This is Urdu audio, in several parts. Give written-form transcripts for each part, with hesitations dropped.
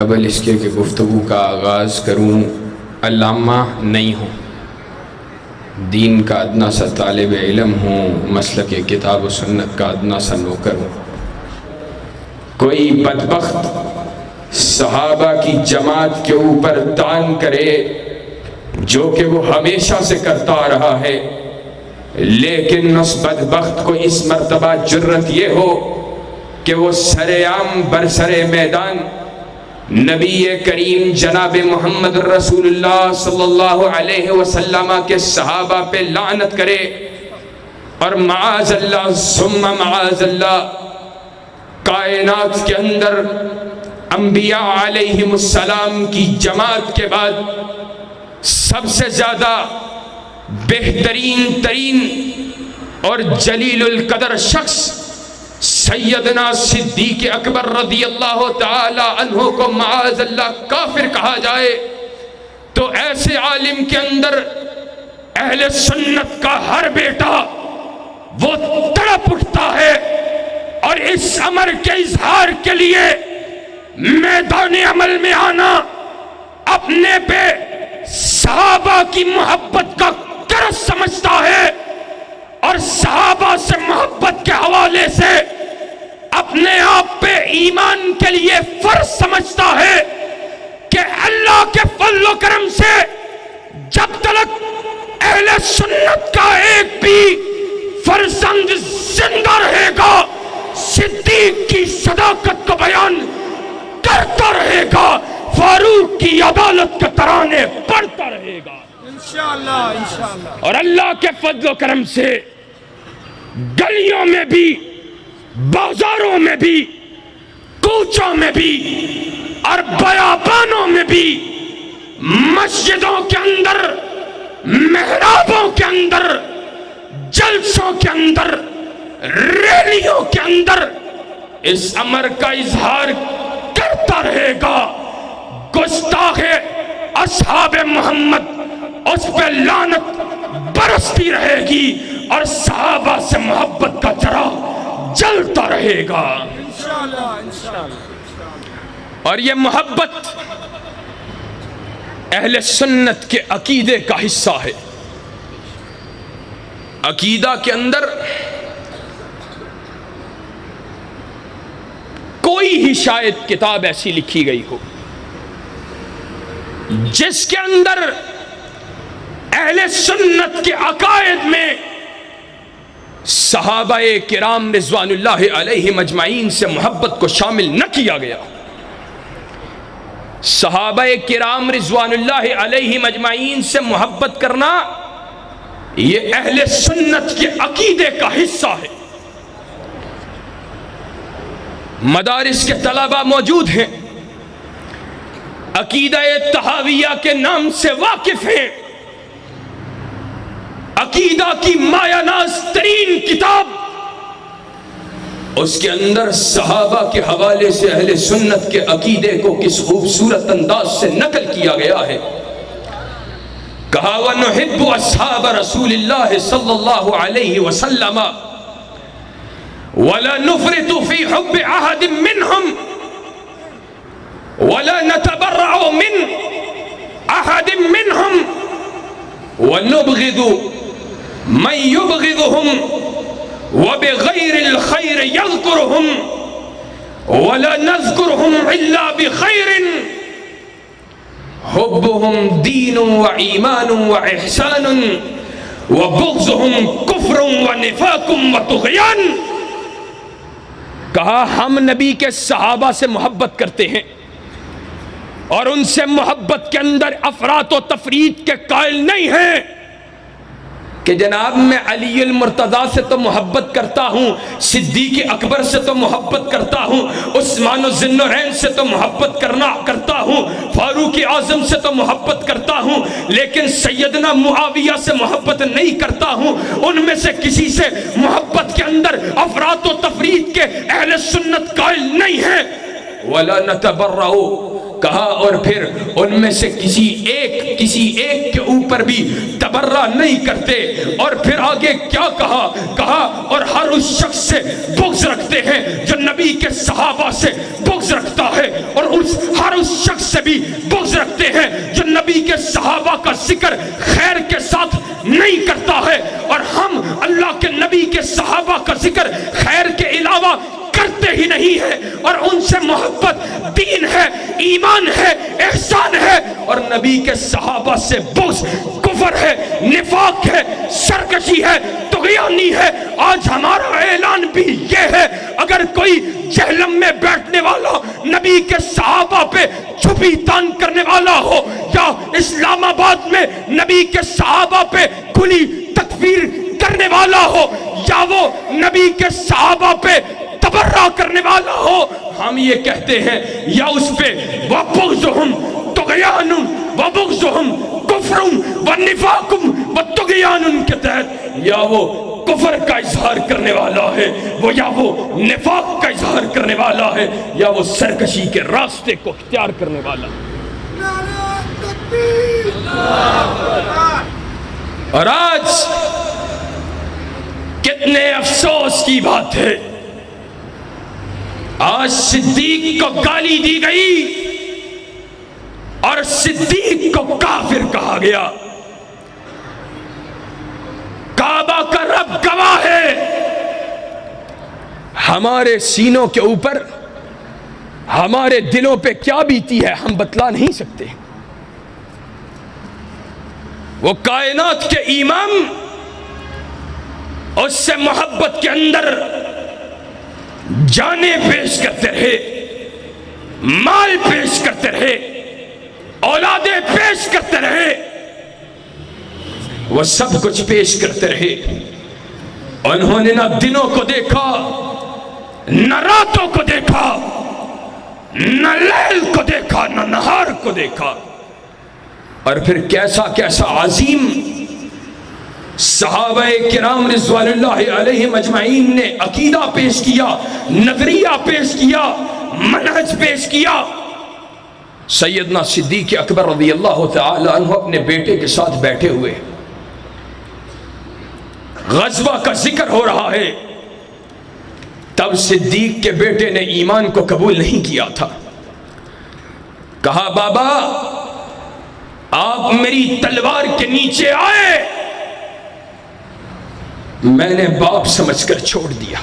قبل اس کے کہ گفتگو کا آغاز کروں، علامہ نہیں ہوں، دین کا ادنا سا طالب علم ہوں، مسلک کتاب و سنت کا ادنا سا نوکر ہوں۔ کوئی بدبخت صحابہ کی جماعت کے اوپر طعن کرے جو کہ وہ ہمیشہ سے کرتا رہا ہے، لیکن اس بدبخت کو اس مرتبہ جرت یہ ہو کہ وہ سرعام برسر میدان نبی کریم جناب محمد رسول اللہ صلی اللہ علیہ وسلم کے صحابہ پہ لعنت کرے، اور معاذ اللہ ثم معاذ اللہ کائنات کے اندر انبیاء علیہم السلام کی جماعت کے بعد سب سے زیادہ بہترین ترین اور جلیل القدر شخص سیدنا صدیق اکبر رضی اللہ تعالی عنہ کو معاذ اللہ کافر کہا جائے، تو ایسے عالم کے اندر اہل سنت کا ہر بیٹا وہ تڑپ اٹھتا ہے، اور اس امر کے اظہار کے لیے میدان عمل میں آنا، اپنے پہ صحابہ کی محبت کا قرض سمجھتا ہے، اور صحابہ سے محبت کے حوالے سے اپنے آپ پہ ایمان کے لیے فرض سمجھتا ہے کہ اللہ کے فضل و کرم سے جب تک اہل سنت کا ایک بھی فرزند زندہ رہے گا، صدیق کی صداقت کو بیان کرتا رہے گا، فاروق کی عدالت کے ترانے پڑھتا رہے گا انشاءاللہ۔ اور اللہ کے فضل و کرم سے گلیوں میں بھی، بازاروں میں بھی، کوچوں میں بھی اور بیابانوں میں بھی، مسجدوں کے اندر، محرابوں کے اندر، جلسوں کے اندر، ریلیوں کے اندر اس امر کا اظہار کرتا رہے گا۔ گستاخ اصحاب محمد اس پہ لعنت برستی رہے گی، اور صحابہ سے محبت کا چراغ جلتا رہے گا اور یہ محبت اہل سنت کے عقیدے کا حصہ ہے۔ عقیدہ کے اندر کوئی ہی شاید کتاب ایسی لکھی گئی ہو جس کے اندر اہل سنت کے عقائد میں صحابہ کرام رضوان اللہ علیہم اجمعین سے محبت کو شامل نہ کیا گیا۔ صحابہ کرام رضوان اللہ علیہم اجمعین سے محبت کرنا یہ اہل سنت کے عقیدے کا حصہ ہے۔ مدارس کے طلبہ موجود ہیں، عقیدہ طحاویہ کے نام سے واقف ہیں۔ عقیدہ کی مایہ ناز ترین کتاب، اس کے اندر صحابہ کے حوالے سے اہل سنت کے عقیدے کو کس خوبصورت انداز سے نقل کیا گیا ہے۔ کہا وَنُحِبُّ أَصْحَابَ رَسُولِ اللَّهِ صلی اللہ علیہ وسلم وَلَا نُفْرِطُ فِي حُبِّ أَحَدٍ مِّنْهُمْ وَلَا نَتَبَرَّعُ مِنْ أَحَدٍ مِّنْهُمْ وَنُبْغِضُ مَنْ يُبْغِضُهُمْ وَبِغَيْرِ الْخَيْرِ يَذْكُرُهُمْ وَلَا نَذْكُرُهُمْ إِلَّا بِخَيْرٍ حُبُّهُمْ دِينٌ وَإِيمَانٌ وَإِحْسَانٌ وَبُغْضُهُمْ كُفْرٌ وَنِفَاقٌ وَطُغْيَانٌ۔ کہا ہم نبی کے صحابہ سے محبت کرتے ہیں، اور ان سے محبت کے اندر افراط و تفریط کے قائل نہیں ہیں کہ جناب میں علی المرتضیٰ سے تو محبت کرتا ہوں، صدیق اکبر سے تو محبت کرتا ہوں، عثمان ذی النورین سے تو محبت کرتا ہوں، فاروق اعظم سے تو محبت کرتا ہوں، لیکن سیدنا معاویہ سے محبت نہیں کرتا ہوں۔ ان میں سے کسی سے محبت کے اندر افراط و تفریط کے اہل سنت قائل نہیں ہیں۔ وَلَا نَتَبَرَّعُ، کہا اور پھر ان میں سے کسی ایک کے اوپر بھی تبرہ نہیں کرتے. اور پھر آگے کیا کہا اور ہر اس شخص سے بغض رکھتے ہیں جو نبی کے صحابہ سے بغض رکھتا ہے, اور ہر اس شخص سے بھی بغض رکھتے ہیں جو نبی کے صحابہ کا ذکر خیر کے ساتھ نہیں کرتا ہے. اور ہم اللہ کے نبی کے صحابہ کا ذکر خیر کے علاوہ کرتے ہی نہیں ہے, اور ان سے محبت دین ہے, ایمان ہے, احسان ہے, اور نبی کے صحابہ سے بغض کفر ہے, نفاق ہے, سرکشی ہے, طغیانی ہے. آج ہمارا اعلان بھی یہ ہے, اگر کوئی جہلم میں بیٹھنے والا نبی کے صحابہ پہ چھپی تان کرنے والا ہو, یا اسلام آباد میں نبی کے صحابہ پہ کھلی تکفیر کرنے والا ہو, یا وہ نبی کے صحابہ پہ تبرہ کرنے والا ہو, ہم یہ کہتے ہیں یا اس پہ وَبُغْضُهُمْ طُغْيَانٌ وَبُغْضُهُمْ كُفْرٌ وَنِفَاقٌ وَطُغْيَانٌ کے تحت یا وہ کفر کا اظہار کرنے والا ہے, وہ یا وہ نفاق کا اظہار کرنے والا ہے, یا وہ سرکشی کے راستے کو اختیار کرنے والا ہے. اور آج کتنے افسوس کی بات ہے, آج صدیق کو گالی دی گئی اور صدیق کو کافر کہا گیا. کعبہ کا رب گواہ ہے, ہمارے سینوں کے اوپر ہمارے دلوں پہ کیا بیتی ہے ہم بتلا نہیں سکتے. وہ کائنات کے امام اس سے محبت کے اندر جانیں پیش کرتے رہے, مال پیش کرتے رہے, اولادیں پیش کرتے رہے, وہ سب کچھ پیش کرتے رہے. انہوں نے نہ دنوں کو دیکھا, نہ راتوں کو دیکھا, نہ لیل کو دیکھا, نہ نہار کو دیکھا. اور پھر کیسا عظیم صحابہ کرام رضوان اللہ علیہم اجمعین نے عقیدہ پیش کیا, نظریہ پیش کیا, منہج پیش کیا. سیدنا صدیق اکبر رضی اللہ تعالی عنہ اپنے بیٹے کے ساتھ بیٹھے ہوئے, غزوہ کا ذکر ہو رہا ہے. تب صدیق کے بیٹے نے ایمان کو قبول نہیں کیا تھا. کہا بابا آپ میری تلوار کے نیچے آئے, میں نے باپ سمجھ کر چھوڑ دیا.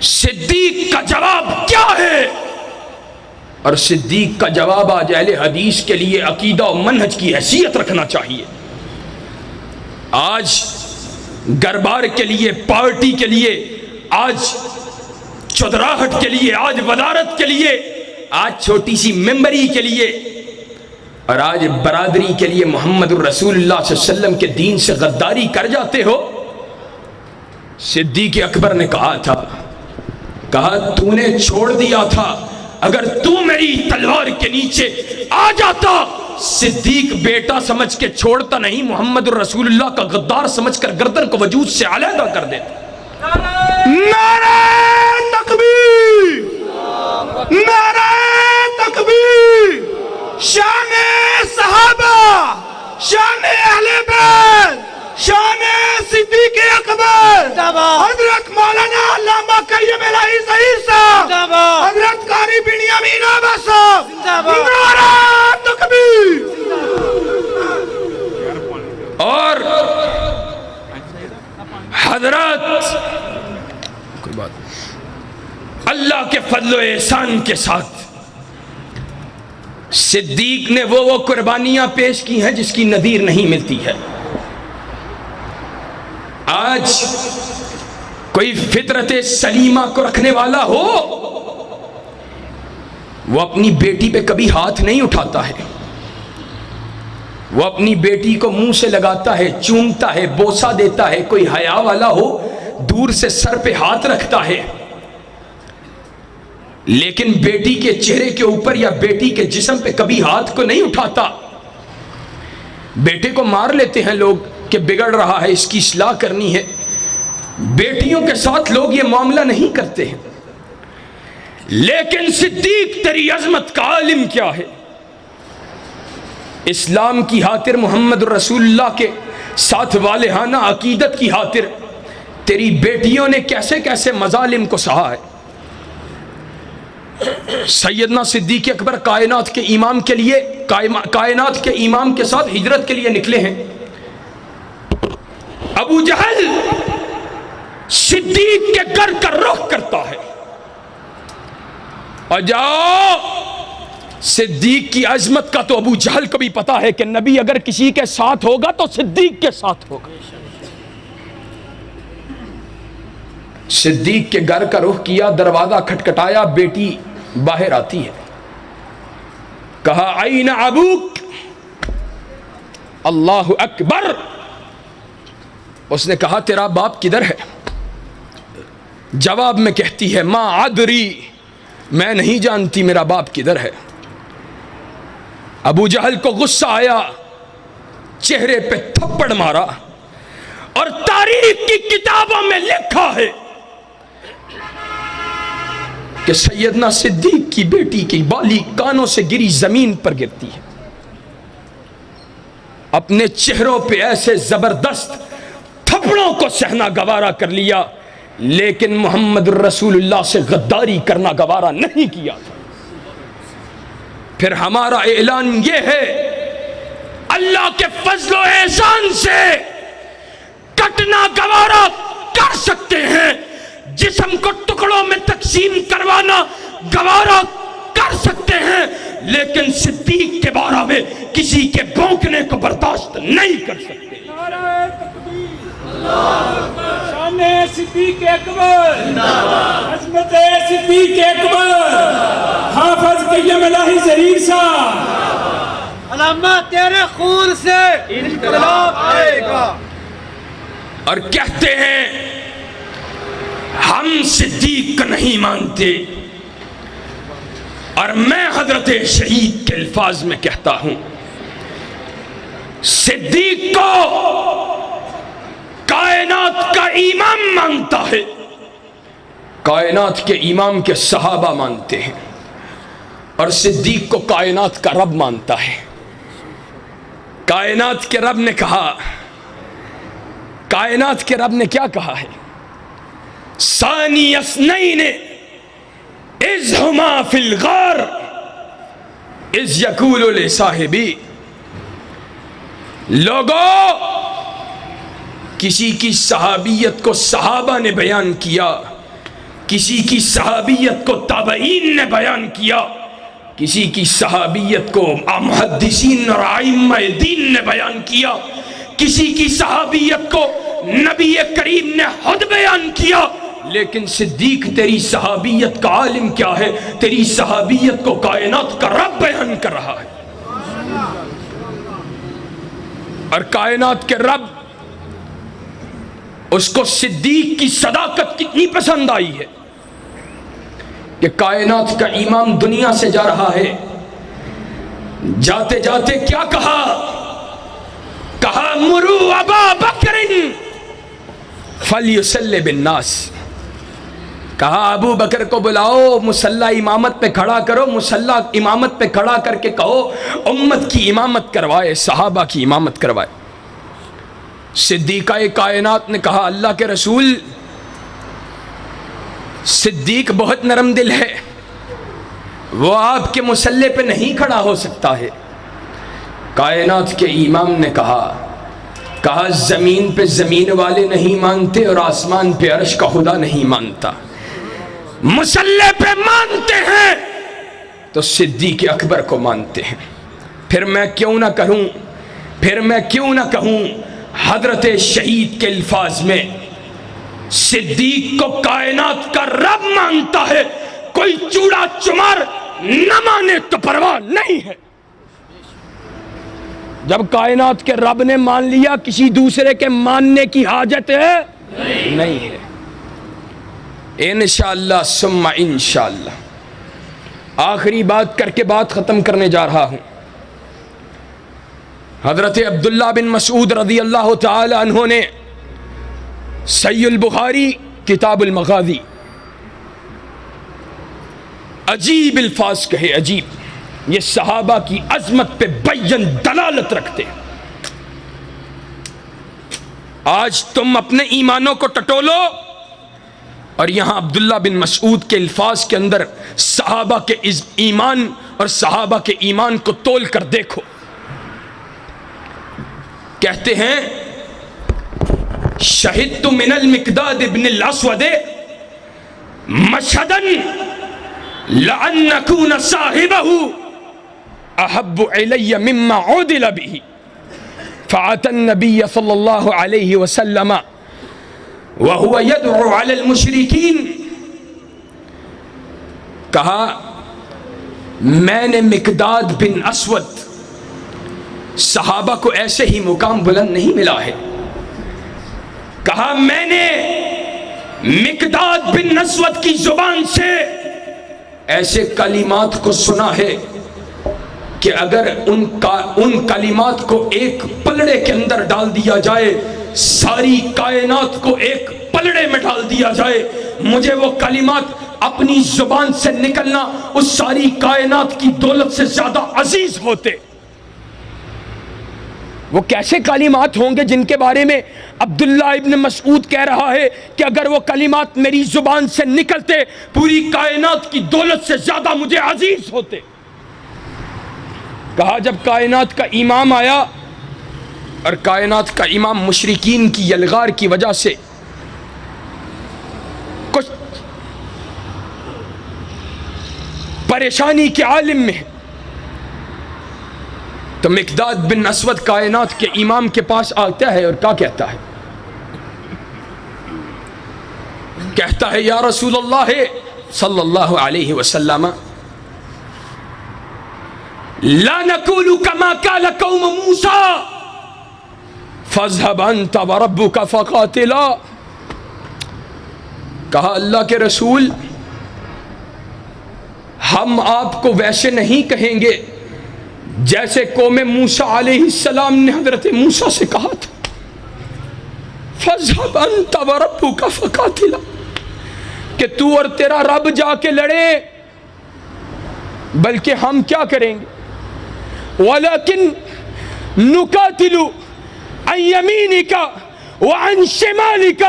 صدیق کا جواب کیا ہے؟ اور صدیق کا جواب آج اہل حدیث کے لیے عقیدہ و منہج کی حیثیت رکھنا چاہیے. آج گربار کے لیے, پارٹی کے لیے, آج چودراہٹ کے لیے, آج وزارت کے لیے, آج چھوٹی سی ممبری کے لیے, اور آج برادری کے لیے محمد الرسول اللہ صلی اللہ علیہ وسلم کے دین سے غداری کر جاتے ہو. صدیق اکبر نے کہا تو نے چھوڑ دیا تھا, اگر تو میری تلوار کے نیچے آ جاتا. صدیق بیٹا سمجھ کے چھوڑتا نہیں, محمد الرسول اللہ کا غدار سمجھ کر گردن کو وجود سے علیحدہ کر دیتا. نعرہ تکبیر, نعرہ تکبیر. شان صحابہ, شان اہل بیت, شان صدیق اکبر, حضرت مولانا علامہ قیم الہی ظہیر صاحب, حضرت قاری بنیامین آبا صاحب, نعرہ تکبیر. اور حضرات اللہ کے فضل و احسان کے ساتھ صدیق نے وہ قربانیاں پیش کی ہیں جس کی نظیر نہیں ملتی ہے. آج کوئی فطرت سلیمہ کو رکھنے والا ہو, وہ اپنی بیٹی پہ کبھی ہاتھ نہیں اٹھاتا ہے, وہ اپنی بیٹی کو منہ سے لگاتا ہے, چومتا ہے, بوسہ دیتا ہے. کوئی حیا والا ہو دور سے سر پہ ہاتھ رکھتا ہے, لیکن بیٹی کے چہرے کے اوپر یا بیٹی کے جسم پہ کبھی ہاتھ کو نہیں اٹھاتا. بیٹے کو مار لیتے ہیں لوگ کہ بگڑ رہا ہے, اس کی اصلاح کرنی ہے. بیٹیوں کے ساتھ لوگ یہ معاملہ نہیں کرتے ہیں. لیکن صدیق تیری عظمت کا عالم کیا ہے؟ اسلام کی خاطر، محمد رسول اللہ کے ساتھ والہانہ عقیدت کی خاطر تیری بیٹیوں نے کیسے کیسے مظالم کو سہا ہے۔ سیدنا صدیق اکبر کائنات کے امام کے لیے، کائنات کے امام کے ساتھ ہجرت کے لیے نکلے ہیں۔ ابو جہل صدیق کے گھر کا رخ کرتا ہے، اور جاؤ، صدیق کی عظمت کا تو ابو جہل کو بھی پتا ہے کہ نبی اگر کسی کے ساتھ ہوگا تو صدیق کے ساتھ ہوگا۔ صدیق کے گھر کا رخ کیا، دروازہ کھٹکھٹایا، بیٹی باہر آتی ہے، کہا این ابوک؟ اللہ اکبر۔ اس نے کہا تیرا باپ کدھر ہے؟ جواب میں کہتی ہے ما ادری، میں نہیں جانتی میرا باپ کدھر ہے۔ ابو جہل کو غصہ آیا، چہرے پہ تھپڑ مارا، اور تاریخ کی کتابوں میں لکھا ہے کہ سیدنا صدیق کی بیٹی کی بالی کانوں سے گری زمین پر گرتی ہے۔ اپنے چہروں پہ ایسے زبردست تھپڑوں کو سہنا گوارا کر لیا، لیکن محمد رسول اللہ سے غداری کرنا گوارا نہیں کیا تھا۔ پھر ہمارا اعلان یہ ہے، اللہ کے فضل و احسان سے کٹنا گوارا کر سکتے ہیں، جسم کو ٹکڑوں میں تقسیم کروانا گوارا کر سکتے ہیں، لیکن صدیق کے بارے میں کسی کے بھونکنے کو برداشت نہیں کر سکتے۔ شان صدیق اکبر، عظمت صدیق اکبر، حافظ قیم الہی ظہیر صاحب، علامہ تیرے خون سے انقلاب آئے گا۔ اور کہتے ہیں ہم صدیق کو نہیں مانتے، اور میں حضرت شہید کے الفاظ میں کہتا ہوں، صدیق کو کائنات کا امام مانتا ہے، کائنات کے امام کے صحابہ مانتے ہیں، اور صدیق کو کائنات کا رب مانتا ہے۔ کائنات کے رب نے کہا، کائنات کے رب نے کیا کہا ہے؟ ثانی اثنین اذ ہما فی الغار اذ یقول لصاحبی۔ لوگوں، کسی کی صحابیت کو صحابہ نے بیان کیا، کسی کی صحابیت کو تابعین نے بیان کیا، کسی کی صحابیت کو محدثین اور ائمہ دین نے بیان کیا، کسی کی صحابیت کو نبی کریم نے خود بیان کیا، لیکن صدیق تیری صحابیت کا عالم کیا ہے؟ تیری صحابیت کو کائنات کا رب بیان کر رہا ہے۔ اور کائنات کے رب، اس کو صدیق کی صداقت کتنی پسند آئی ہے کہ کائنات کا امام دنیا سے جا رہا ہے، جاتے جاتے کیا کہا؟ کہا مرو ابا بکر فلیصلی بالناس۔ کہا ابو بکر کو بلاؤ، مصلی امامت پہ کھڑا کرو، مصلی امامت پہ کھڑا کر کے کہو امت کی امامت کروائے، صحابہ کی امامت کروائے۔ صدیقہ کائنات نے کہا اللہ کے رسول، صدیق بہت نرم دل ہے، وہ آپ کے مصلی پہ نہیں کھڑا ہو سکتا ہے۔ کائنات کے امام نے کہا زمین پہ زمین والے نہیں مانتے، اور آسمان پہ عرش کا خدا نہیں مانتا، مصلی پہ مانتے ہیں تو صدیق اکبر کو مانتے ہیں۔ پھر میں کیوں نہ کہوں حضرت شہید کے الفاظ میں، صدیق کو کائنات کا رب مانتا ہے، کوئی چوڑا چمار نہ مانے تو پرواہ نہیں ہے۔ جب کائنات کے رب نے مان لیا، کسی دوسرے کے ماننے کی حاجت ہے نہیں ہے۔ انشاءاللہ ثم انشاءاللہ آخری بات کر کے بات ختم کرنے جا رہا ہوں۔ حضرت عبداللہ بن مسعود رضی اللہ تعالی عنہ نے صحیح البخاری کتاب المغازی عجیب الفاظ کہے، عجیب، یہ صحابہ کی عظمت پہ بیان دلالت رکھتے ہیں۔ آج تم اپنے ایمانوں کو ٹٹولو اور یہاں عبداللہ بن مسعود کے الفاظ کے اندر صحابہ کے ایمان اور صحابہ کے ایمان کو تول کر دیکھو۔ کہتے ہیں شہدت من المقداد ابن الاسود مشہدا لأن نکون صاحبہ احب علی مما عدل به فأتى النبي صلی اللہ علیہ وسلم وهو يدعو على المشركين، کہا میں نے مقداد بن اسود، صحابہ کو ایسے ہی مقام بلند نہیں ملا ہے، کہا میں نے مقداد بن اسود کی زبان سے ایسے کلمات کو سنا ہے کہ اگر ان کلمات کو ایک پلڑے کے اندر ڈال دیا جائے، ساری کائنات کو ایک پلڑے میں ڈال دیا جائے، مجھے وہ کلمات اپنی زبان سے نکلنا اس ساری کائنات کی دولت سے زیادہ عزیز ہوتے۔ وہ کیسے کلمات ہوں گے جن کے بارے میں عبداللہ ابن مسعود کہہ رہا ہے کہ اگر وہ کلمات میری زبان سے نکلتے پوری کائنات کی دولت سے زیادہ مجھے عزیز ہوتے۔ کہا جب کائنات کا امام آیا اور کائنات کا امام مشرکین کی یلغار کی وجہ سے کچھ پریشانی کے عالم میں، تو مقداد بن اسود کائنات کے امام کے پاس آتا ہے اور کیا کہتا ہے؟ کہتا ہے یا رسول اللہ صلی اللہ علیہ وسلم لا نقول كما قال قوم موسى فاذهب انت وربك فقاتلا، کہا اللہ کے رسول ہم آپ کو ویسے نہیں کہیں گے جیسے قوم موسیٰ علیہ السلام نے حضرت موسیٰ سے کہا تھا، فاذهب انت وربك فقاتلا، کہ تو اور تیرا رب جا کے لڑے، بلکہ ہم کیا کریں گے؟ وَلَكِن نُقَاتِلُ عَنْ يَمِينِكَ وَعَنْ شِمَالِكَ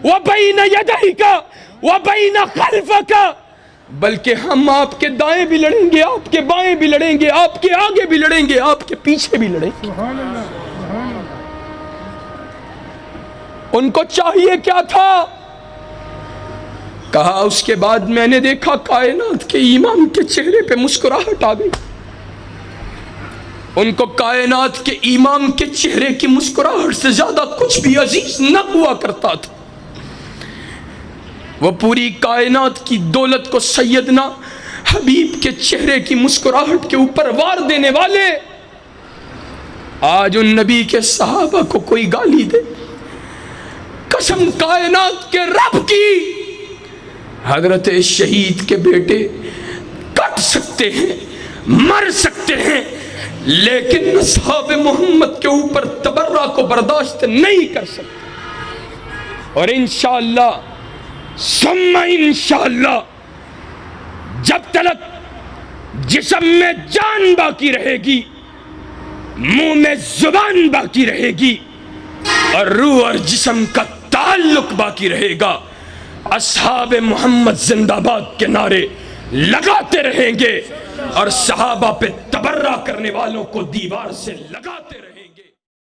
وَبَيْنَ يَدَيْكَ وَبَيْنَ خَلْفَكَ، بلکہ ہم آپ کے دائیں بھی لڑیں گے، آپ کے بائیں بھی لڑیں گے، آپ کے آگے بھی لڑیں گے، آپ کے پیچھے بھی لڑیں گے۔ ان کو چاہیے کیا تھا؟ کہا اس کے بعد میں نے دیکھا کائنات کے امام کے چہرے پہ مسکراہٹ آ گئی، ان کو کائنات کے امام کے چہرے کی مسکراہٹ سے زیادہ کچھ بھی عزیز نہ ہوا کرتا تھا۔ وہ پوری کائنات کی دولت کو سیدنا حبیب کے چہرے کی مسکراہٹ کے اوپر وار دینے والے آج ان نبی کے صحابہ کو کوئی گالی دے، قسم کائنات کے رب کی، حضرت شہید کے بیٹے کٹ سکتے ہیں، مر سکتے ہیں، لیکن اصحاب محمد کے اوپر تبرہ کو برداشت نہیں کر سکتے۔ اور انشاءاللہ ثم انشاءاللہ جب تک جسم میں جان باقی رہے گی، منہ میں زبان باقی رہے گی اور روح اور جسم کا تعلق باقی رہے گا، اصحاب محمد زندہ باد کے نعرے لگاتے رہیں گے اور صحابہ پہ تبرہ کرنے والوں کو دیوار سے لگاتے رہیں گے۔